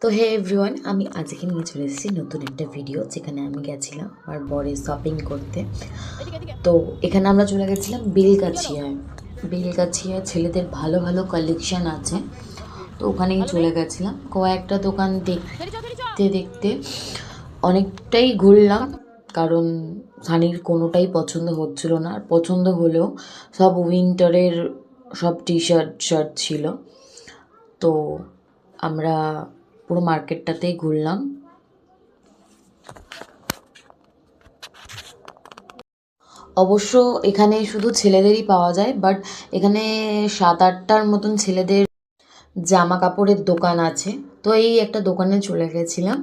তো হে এভরিওয়ান, আমি আজকে নিয়ে চলে এসেছি নতুন একটা ভিডিও, যেখানে আমি গেছিলাম আমার বরের শপিং করতে। তো এখানে আমরা চলে গেছিলাম বেলগাছিয়ায়। বেলগাছিয়ায় ছেলেদের ভালো ভালো কালেকশান আছে, তো ওখানেই চলে গেছিলাম। কয়েকটা দোকান দেখতে দেখতে অনেকটাই ঘুরলাম, কারণ সানির কোনোটাই পছন্দ হচ্ছিল না। আর পছন্দ হলেও সব উইন্টারের সব টি শার্ট ছিল। তো আমরা পুরো মার্কেটটাতেই ঘুরলাম। অবশ্য এখানে শুধু ছেলেদেরই পাওয়া যায়, বাট এখানে 7-8টার মতন ছেলেদের জামা কাপড়ের দোকান আছে। তো এই একটা দোকানে চলে গেছিলাম,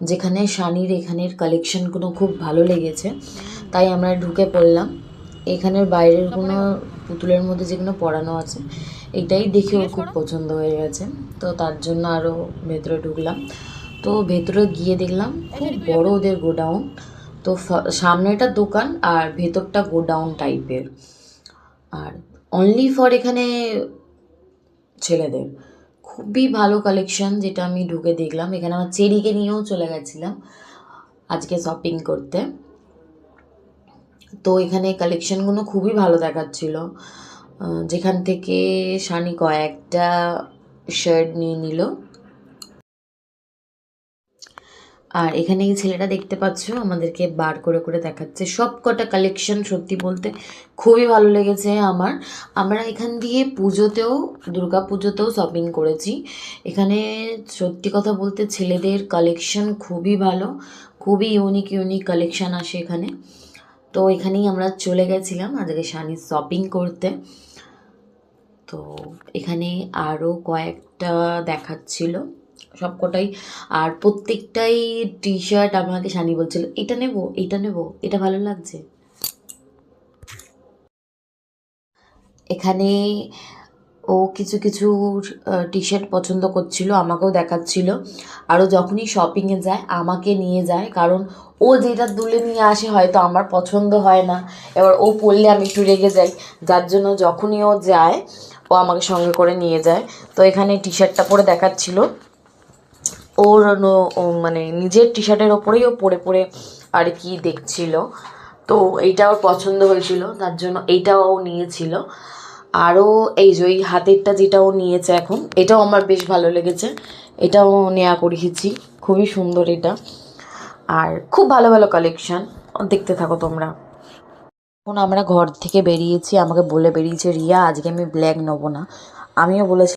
যেখানে শানির এখানের কালেকশানগুলো খুব ভালো লেগেছে, তাই আমরা ঢুকে পড়লাম। এখানের বাইরের কোনো পুতুলের মধ্যে যেগুলো পরানো আছে, এটাই দেখে ওর খুব পছন্দ হয়ে গেছে। তো তার জন্য আরও ভেতরে ঢুকলাম। তো ভেতরে গিয়ে দেখলাম খুব বড় ওদের গোডাউন। তো সামনেটা দোকান আর ভেতরটা গোডাউন টাইপের, আর অনলি ফর এখানে ছেলেদের খুবই ভালো কালেকশন, যেটা আমি ঢুকে দেখলাম। এখানে আমার চেরিকে নিয়েও চলে গেছিলাম আজকে শপিং করতে। তো এখানে কালেকশানগুলো খুবই ভালো দেখাচ্ছিল, যেখান থেকে শানি কয়েকটা শার্ট নিয়ে নিল। আর এখানে এই ছেলেটা দেখতে পাচ্ছ আমাদেরকে বার করে করে দেখাচ্ছে সব কটা কালেকশন। সত্যি বলতে খুবই ভালো লেগেছে আমার। আমরা এখান দিয়ে পুজোতেও, দুর্গা পুজোতেও শপিং করেছি। এখানে সত্যি কথা বলতে ছেলেদের কালেকশন খুবই ভালো, খুবই ইউনিক ইউনিক কালেকশন আসে এখানে। তো এখানেই আমরা চলে গেছিলাম আজকে শানির শপিং করতে। তো এখানে আরও কয়েকটা দেখাচ্ছিল সবকটাই, আর প্রত্যেকটাই টি শার্ট আমাকে শানি বলছিল এটা নেব, এটা নেব, এটা ভালো লাগছে। এখানে ও কিছু কিছু টি শার্ট পছন্দ করছিল, আমাকেও দেখাচ্ছিল। আরও যখনই শপিংয়ে যায় আমাকে নিয়ে যায়, কারণ ও যেটা তুলে নিয়ে আসে হয়তো আমার পছন্দ হয় না, এবার ও পরলে আমি একটু রেগে যাই, যার জন্য যখনই ও যায় ও আমাকে সঙ্গে করে নিয়ে যায়। তো এখানে টি শার্টটা পরে দেখাচ্ছিল, ওর মানে নিজের টি শার্টের ওপরেই ও পরে পরে আর কি দেখছিল। তো এইটা ওর পছন্দ হয়েছিল, তার জন্য এইটাও ও নিয়েছিল। আরও এই যে ওই হাতেরটা যেটা ও নিয়েছে এখন, এটাও আমার বেশ ভালো লেগেছে, এটাও নেওয়া করিয়েছি, খুবই সুন্দর এটা। আর খুব ভালো ভালো কালেকশান, দেখতে থাকো তোমরা। এখন আমরা ঘর থেকে বেরিয়েছি, আমাকে বলে বেরিয়েছে রিয়া আজকে আমি ব্ল্যাক নেবো না। আমিও বলেছি